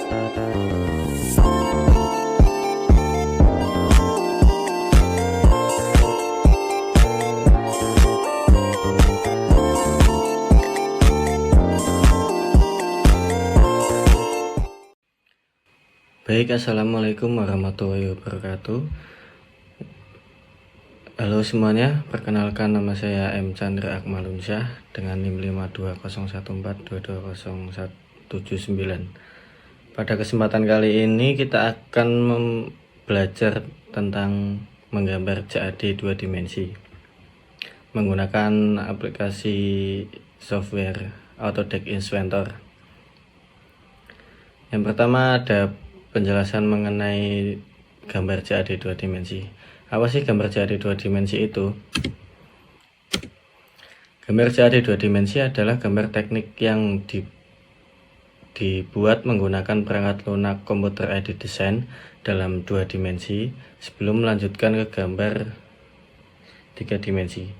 Baik, assalamualaikum warahmatullahi wabarakatuh. Halo semuanya, perkenalkan nama saya M. Chandra Akmalunsyah dengan NIM 52014220179. Pada kesempatan kali ini kita akan belajar tentang menggambar CAD 2 dimensi menggunakan aplikasi software Autodesk Inventor. Yang pertama ada penjelasan mengenai gambar CAD 2 dimensi. Apa sih gambar CAD 2 dimensi itu? Gambar CAD 2 dimensi adalah gambar teknik yang dibuat menggunakan perangkat lunak computer aided design dalam 2 dimensi sebelum melanjutkan ke gambar 3 dimensi.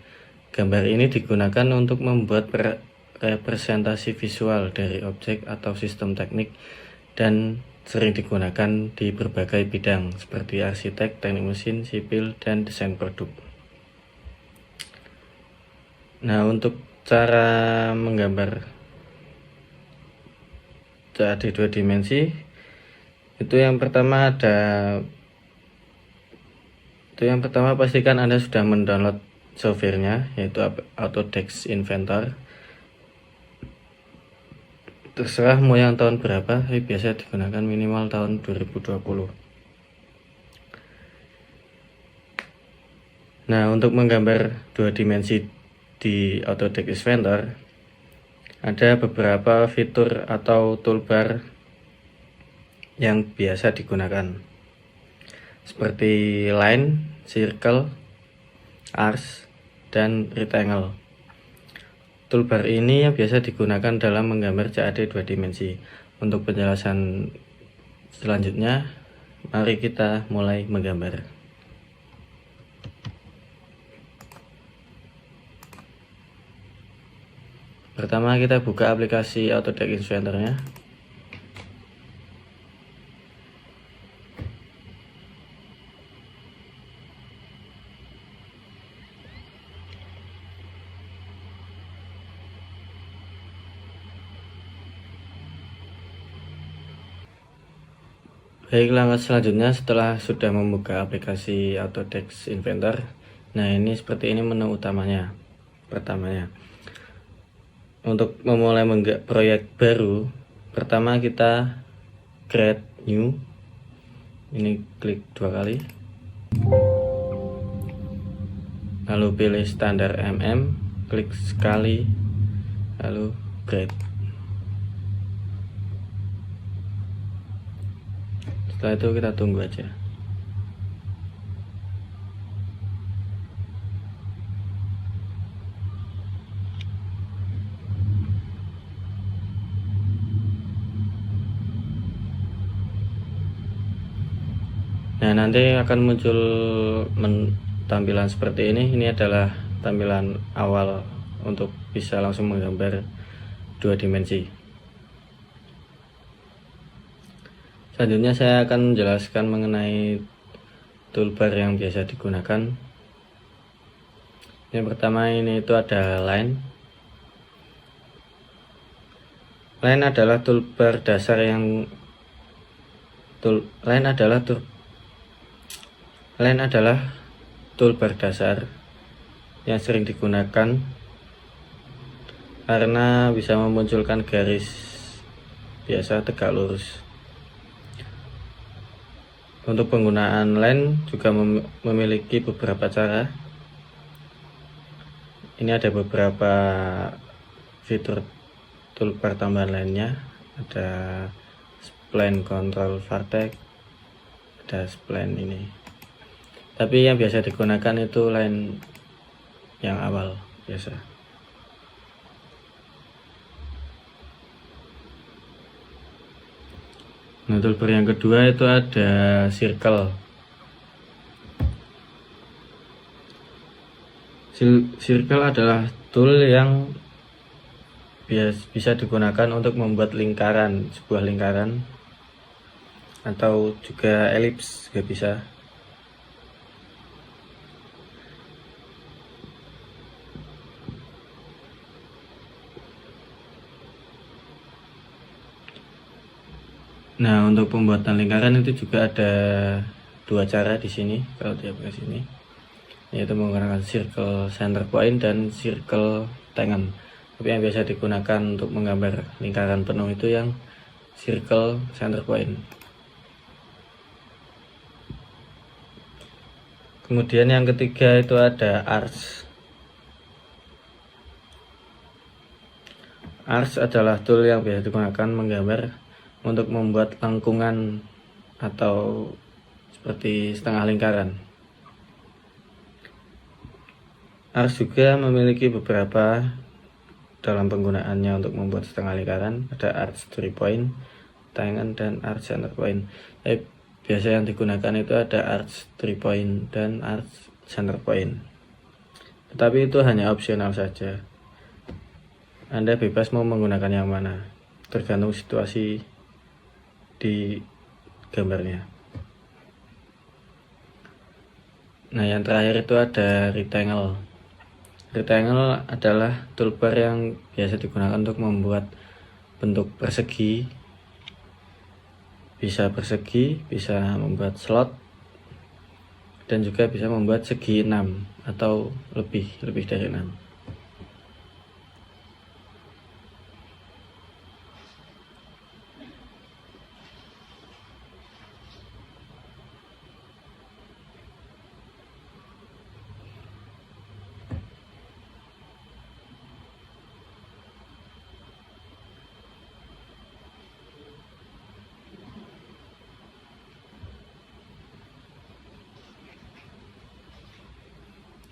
Gambar ini digunakan untuk membuat representasi visual dari objek atau sistem teknik dan sering digunakan di berbagai bidang seperti arsitek, teknik mesin, sipil, dan desain produk. Nah, untuk cara menggambar CAD 2 dimensi itu yang pertama pastikan Anda sudah mendownload softwarenya, yaitu Autodesk Inventor. Terserah mau yang tahun berapa, tapi biasa digunakan minimal tahun 2020. Nah, untuk menggambar 2 dimensi di Autodesk Inventor ada beberapa fitur atau toolbar yang biasa digunakan, seperti line, circle, arc, dan rectangle. Toolbar ini yang biasa digunakan dalam menggambar CAD 2 dimensi. Untuk penjelasan selanjutnya, mari kita mulai menggambar. Pertama kita buka aplikasi Autodesk Inventor-nya. Baik, langkah selanjutnya setelah sudah membuka aplikasi Autodesk Inventor, nah ini seperti ini menu utamanya. Pertamanya, untuk memulai proyek baru, pertama kita create new. Ini klik 2 kali, lalu pilih standar klik sekali, lalu create. Setelah itu kita tunggu aja. Nah, nanti akan muncul tampilan seperti ini. Ini adalah tampilan awal untuk bisa langsung menggambar 2 dimensi. Selanjutnya saya akan menjelaskan mengenai toolbar yang biasa digunakan. Yang pertama ini itu ada line. Line adalah toolbar dasar toolbar dasar yang sering digunakan karena bisa memunculkan garis biasa tegak lurus. Untuk penggunaan line juga memiliki beberapa cara. Ini ada beberapa fitur toolbar tambahan lainnya. Ada spline control vertex, ada spline ini. Tapi yang biasa digunakan itu line yang awal biasa. Nah, toolbar yang kedua itu ada circle. Circle adalah tool yang bisa digunakan untuk membuat sebuah lingkaran atau juga elips juga bisa. Nah, untuk pembuatan lingkaran itu juga ada dua cara di sini kalau di aplikasi ini, yaitu menggunakan circle center point dan circle tangen. Tapi yang biasa digunakan untuk menggambar lingkaran penuh itu yang circle center point. Kemudian yang ketiga itu ada arcs. Arcs adalah tool yang biasa digunakan menggambar untuk membuat lengkungan atau seperti setengah lingkaran. Arcs juga memiliki beberapa dalam penggunaannya untuk membuat setengah lingkaran. Ada arcs 3 point, tangen, dan arcs center point. Biasa yang digunakan itu ada arcs 3 point dan arcs center point. Tetapi itu hanya opsional saja. Anda bebas mau menggunakan yang mana, tergantung situasi di gambarnya. Nah, yang terakhir itu ada rectangle. Rectangle adalah toolbar yang biasa digunakan untuk membuat bentuk persegi. Bisa persegi, bisa membuat slot, dan juga bisa membuat segi 6 atau lebih dari 6.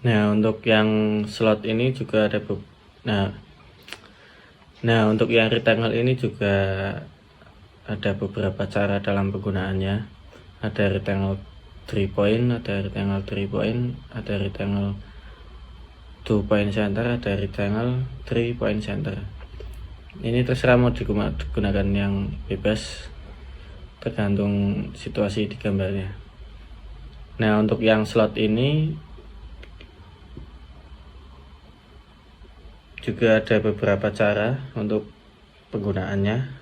Nah, untuk yang slot ini juga ada untuk yang rectangle ini juga ada beberapa cara dalam penggunaannya. Ada rectangle 3 point, ada rectangle 3 point, ada rectangle 2 point center, ada rectangle 3 point center. Ini terserah mau digunakan yang bebas, tergantung situasi di gambarnya. Nah, untuk yang slot ini juga ada beberapa cara untuk penggunaannya.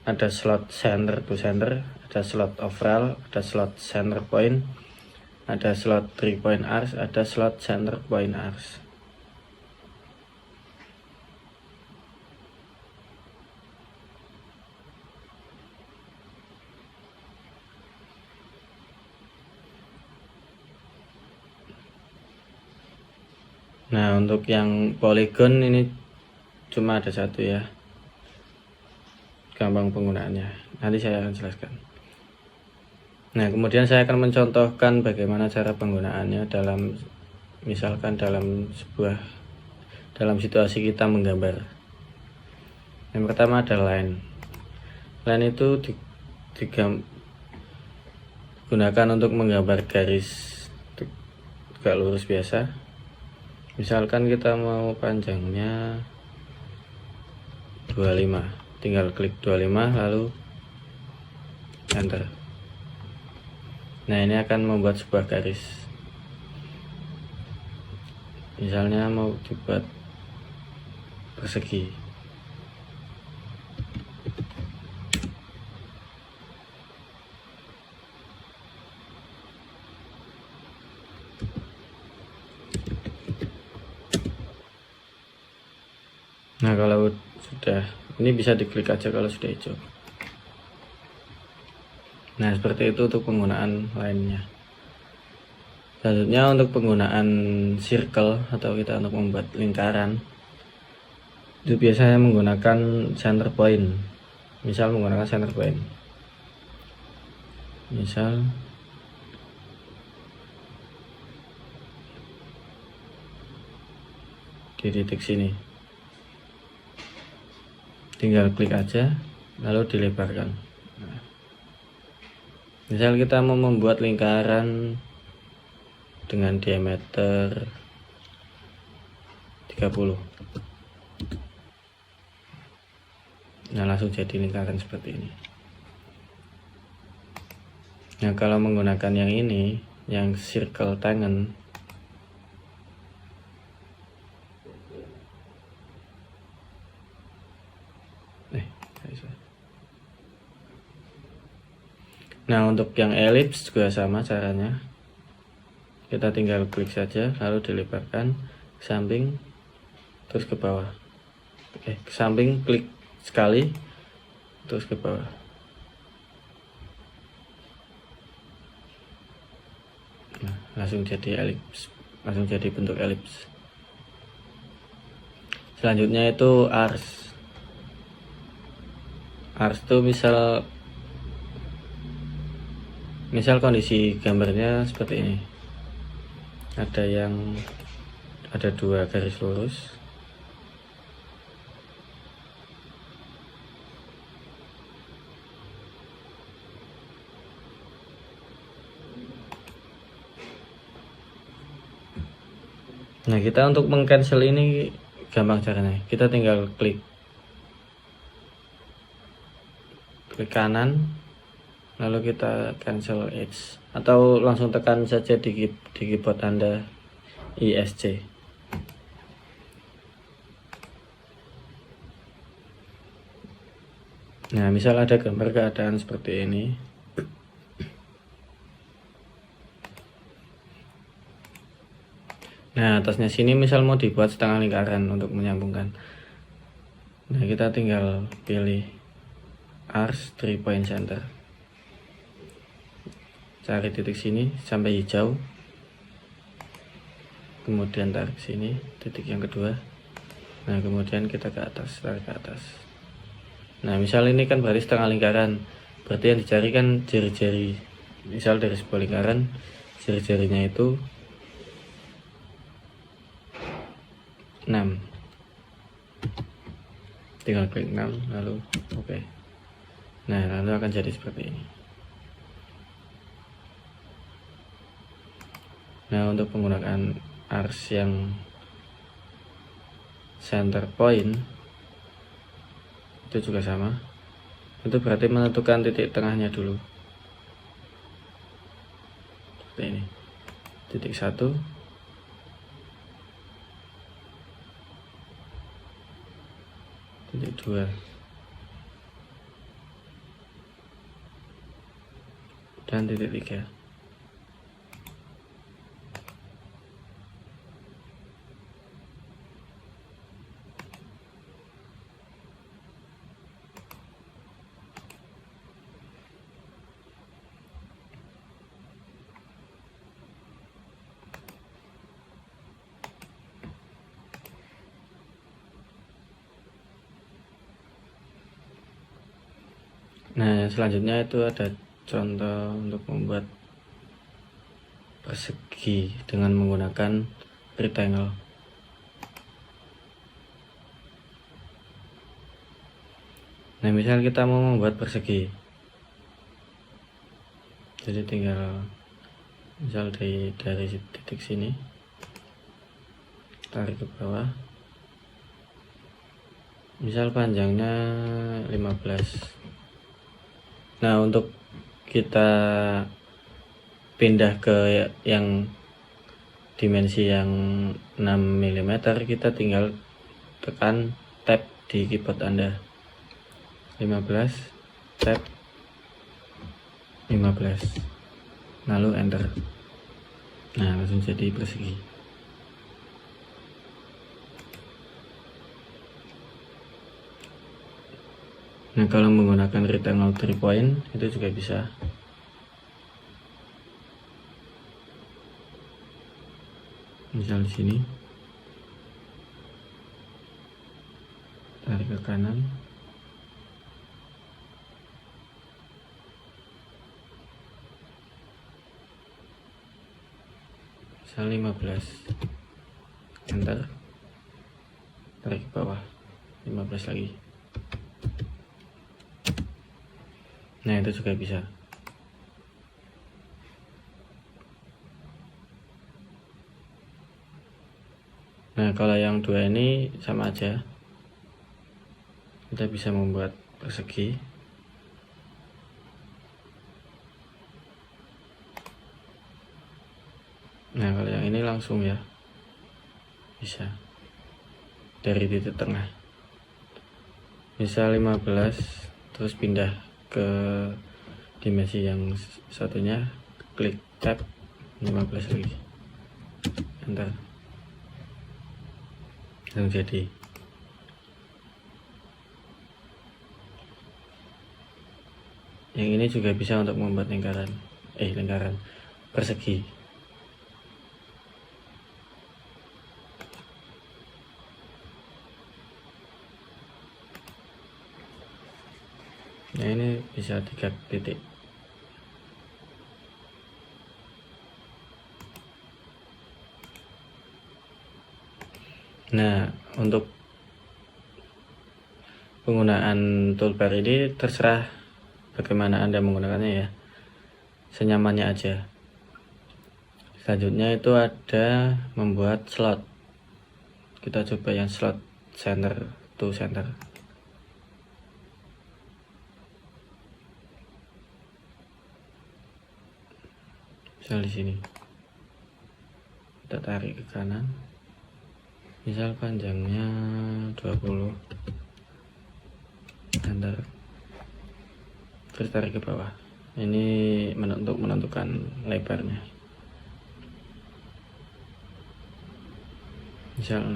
Ada slot center to center, ada slot overall, ada slot center point, ada slot 3 point arcs, ada slot center point arcs. Nah, untuk yang polygon ini cuma ada satu ya, gampang penggunaannya, nanti saya akan jelaskan. Nah, kemudian saya akan mencontohkan bagaimana cara penggunaannya misalkan dalam situasi kita menggambar. Yang pertama ada line itu digunakan untuk menggambar garis tegak lurus biasa. Misalkan kita mau panjangnya 25, tinggal klik 25 lalu enter. Nah, ini akan membuat sebuah garis. Misalnya mau dibuat persegi. Nah, kalau sudah, ini bisa diklik aja kalau sudah hijau. Nah, seperti itu untuk penggunaan lainnya. Selanjutnya untuk penggunaan circle atau kita untuk membuat lingkaran, itu biasanya menggunakan center point. Misal menggunakan center point. Misal di titik sini. Tinggal klik aja lalu dilebarkan. Nah, misal kita mau membuat lingkaran dengan diameter 30. Nah, langsung jadi lingkaran seperti ini. Nah, kalau menggunakan yang ini, yang circle tangan, nah untuk yang elips juga sama caranya. Kita tinggal klik saja, lalu dilebarkan ke samping, terus ke bawah. Ke samping klik sekali, terus ke bawah. Nah, langsung jadi elips, langsung jadi bentuk elips. Selanjutnya itu ars. Ars itu misal kondisi gambarnya seperti ini. Ada dua garis lurus. Nah, kita untuk mengcancel ini gampang caranya. Kita tinggal klik kanan, lalu kita cancel edge, atau langsung tekan saja di keyboard Anda ISC. Nah, misal ada gambar keadaan seperti ini. Nah, atasnya sini misal mau dibuat setengah lingkaran untuk menyambungkan. Nah, kita tinggal pilih ars 3 point center. Cari titik sini sampai hijau. Kemudian tarik sini, titik yang kedua. Nah, kemudian kita ke atas, tarik ke atas. Nah, misal ini kan berarti setengah lingkaran. Berarti yang dicari kan jari-jari. Misal dari sebuah lingkaran, jari-jarinya itu 6. Tinggal klik 6, lalu oke. Nah, lalu akan jadi seperti ini. Nah, untuk menggunakan ars yang center point itu juga sama. Itu berarti menentukan titik tengahnya dulu. Seperti ini. Titik 1, titik 2, dan titik 3. Nah, selanjutnya itu ada contoh untuk membuat persegi dengan menggunakan rectangle. Nah, misal kita mau membuat persegi, jadi tinggal misal dari titik sini tarik ke bawah, misal panjangnya 15. Nah, untuk kita pindah ke yang dimensi yang 6 mm, kita tinggal tekan tab di keyboard Anda. 15, tab 15, lalu enter. Nah, langsung jadi persegi. Nah, kalau menggunakan rectangle 3 point itu juga bisa. Misal di sini tarik ke kanan, misal 15, enter, tarik ke bawah, 15 lagi. Nah, itu juga bisa. Nah, kalau yang dua ini sama aja. Kita bisa membuat persegi. Nah kalau yang ini langsung ya, bisa dari titik tengah, bisa 15 terus pindah ke dimensi yang satunya, klik tab 15 lagi, enter, langsung jadi. Yang ini juga bisa untuk membuat lingkaran persegi. Nah ini bisa 3 titik. Nah untuk penggunaan toolbar ini terserah bagaimana Anda menggunakannya ya, senyamannya aja. Selanjutnya itu ada membuat slot. Kita coba yang slot center to center. Misal di sini kita tarik ke kanan, misal panjangnya 20, enter, terus tarik ke bawah. Ini untuk menentukan lebarnya, misal 6.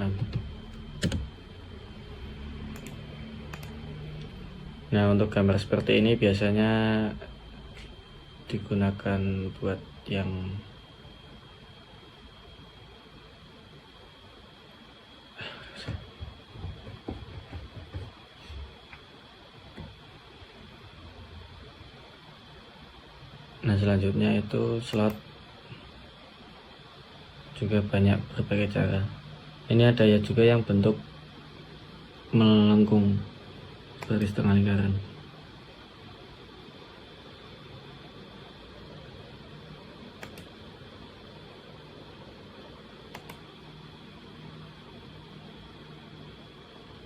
Nah untuk gambar seperti ini biasanya digunakan buat yang selanjutnya itu slot, juga banyak berbagai cara. Ini ada ya juga yang bentuk melengkung seperti setengah lingkaran.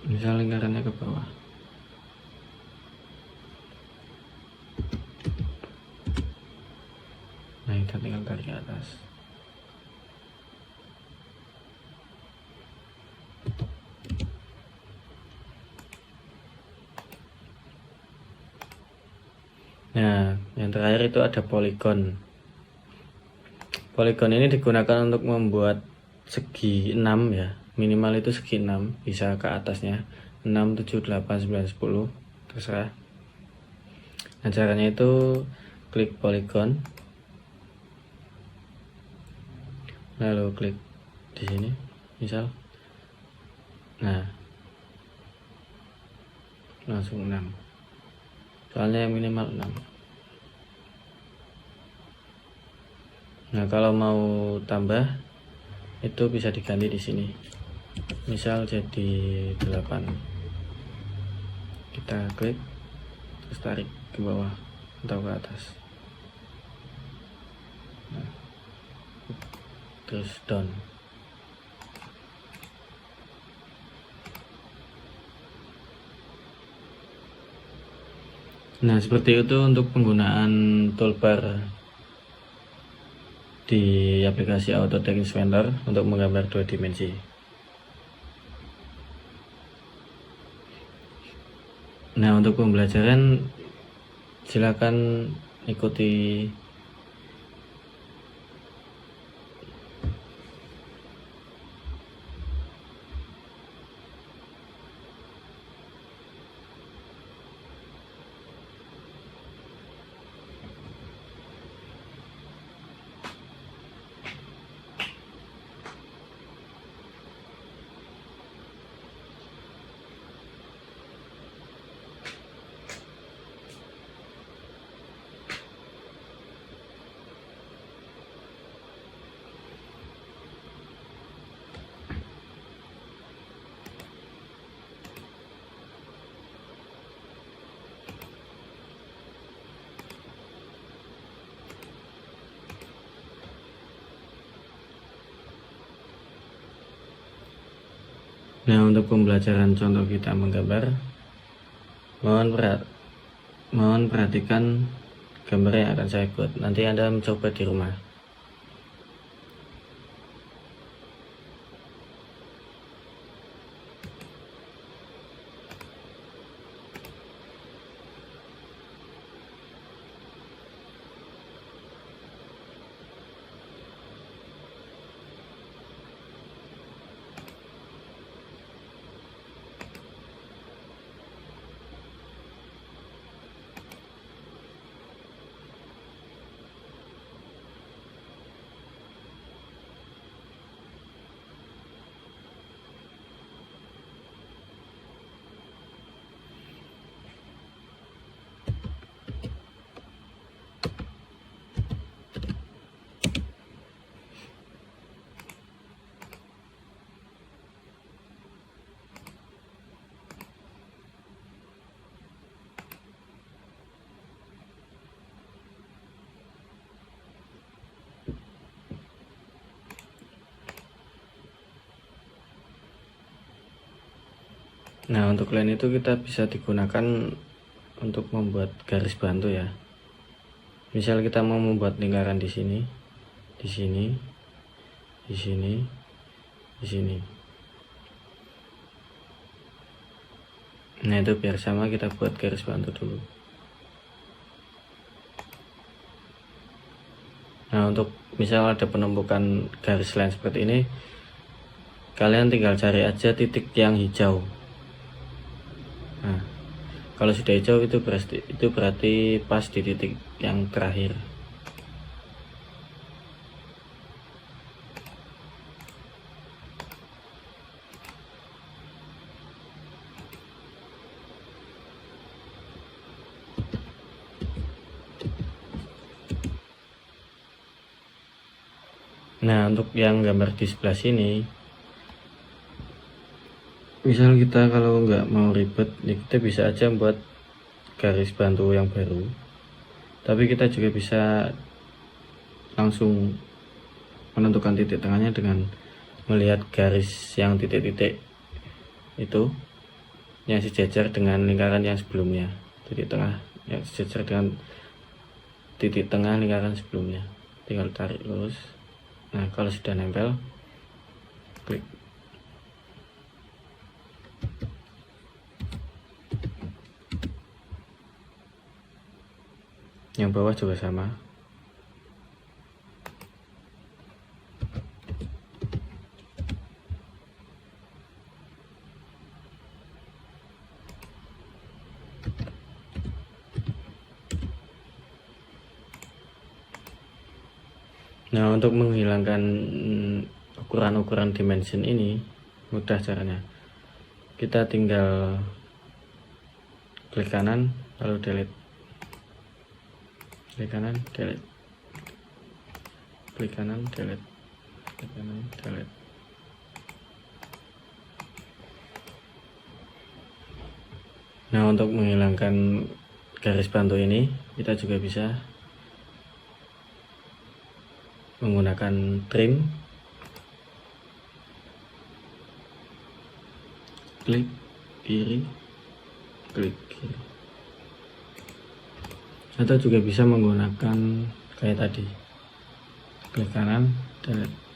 Misal lingkarannya ke bawah. Nah kita tinggal tarik ke atas. Nah yang terakhir itu ada poligon. Poligon ini digunakan untuk membuat segi 6 ya, minimal itu segi 6, bisa ke atasnya 6, 7, 8, 9, 10, terserah. Nah caranya itu klik poligon, lalu klik di sini misal, nah langsung 6, soalnya yang minimal 6. Nah kalau mau tambah itu bisa diganti di sini, misal jadi 8, kita klik terus tarik ke bawah atau ke atas, nah, terus down. Nah seperti itu untuk penggunaan toolbar di aplikasi Autodesk Inventor untuk menggambar 2 dimensi. Nah untuk pembelajaran silakan ikuti Nah untuk pembelajaran contoh kita menggambar, mohon perhatikan gambar yang akan saya buat. Nanti Anda mencoba di rumah. Nah, untuk line itu kita bisa digunakan untuk membuat garis bantu ya. Misal kita mau membuat lingkaran di sini, di sini, di sini, di sini. Nah, itu biar sama kita buat garis bantu dulu. Nah, untuk misal ada penumpukan garis line seperti ini, kalian tinggal cari aja titik yang hijau. Nah, kalau sudah hijau itu berarti pas di titik yang terakhir. Nah, untuk yang gambar di sebelah sini, misal kita kalau nggak mau ribet, ya kita bisa aja buat garis bantu yang baru. Tapi kita juga bisa langsung menentukan titik tengahnya dengan melihat garis yang titik-titik itu yang sejajar dengan lingkaran yang sebelumnya. Titik tengah yang sejajar dengan titik tengah lingkaran sebelumnya. Tinggal tarik lurus. Nah, kalau sudah nempel, klik. Yang bawah juga sama. Nah, untuk menghilangkan ukuran-ukuran dimension ini mudah caranya. Kita tinggal klik kanan lalu delete, klik kanan delete, klik kanan delete, klik kanan delete. Nah, untuk menghilangkan garis bantu ini kita juga bisa menggunakan trim, klik kiri, klik kiri, atau juga bisa menggunakan kayak tadi, klik kanan delete.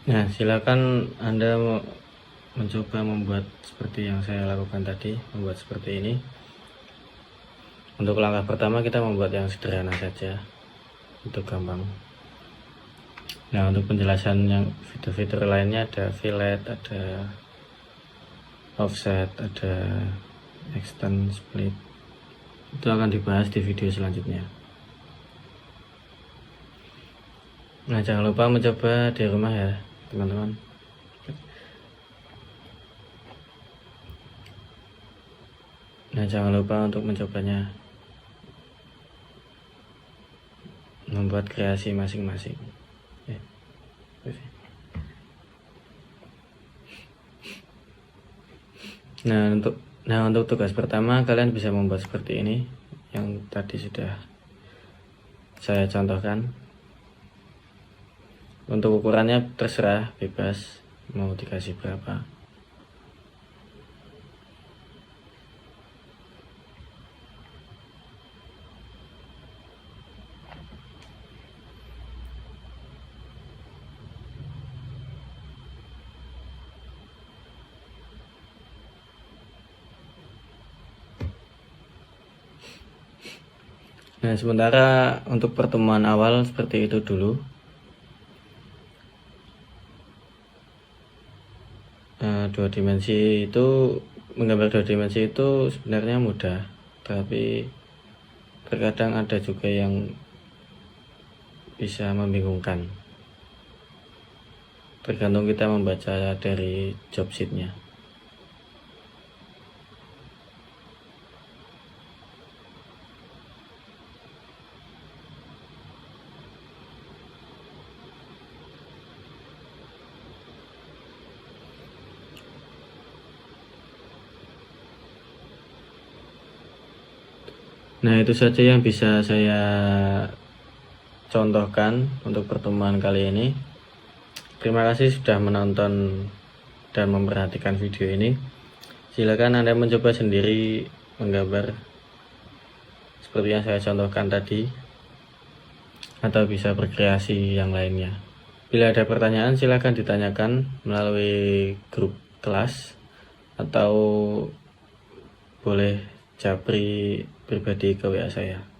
Nah, silakan Anda mencoba membuat seperti yang saya lakukan tadi, membuat seperti ini. Untuk langkah pertama kita membuat yang sederhana saja, itu gampang. Nah, untuk penjelasan yang fitur-fitur lainnya ada fillet, ada offset, ada extend, split. Itu akan dibahas di video selanjutnya. Nah, jangan lupa mencoba di rumah ya, teman-teman. Nah, jangan lupa untuk mencobanya, membuat kreasi masing-masing. Nah untuk tugas pertama kalian bisa membuat seperti ini yang tadi sudah saya contohkan. Untuk ukurannya terserah, bebas mau dikasih berapa. Nah, sementara untuk pertemuan awal seperti itu dulu. Dua dimensi itu, menggambar dua dimensi itu sebenarnya mudah, tapi terkadang ada juga yang bisa membingungkan. Tergantung kita membaca dari job sheetnya. Nah, itu saja yang bisa saya contohkan untuk pertemuan kali ini. Terima kasih sudah menonton dan memperhatikan video ini. Silakan Anda mencoba sendiri menggambar seperti yang saya contohkan tadi, atau bisa berkreasi yang lainnya. Bila ada pertanyaan silakan ditanyakan melalui grup kelas, atau boleh japri pribadi ke WA saya.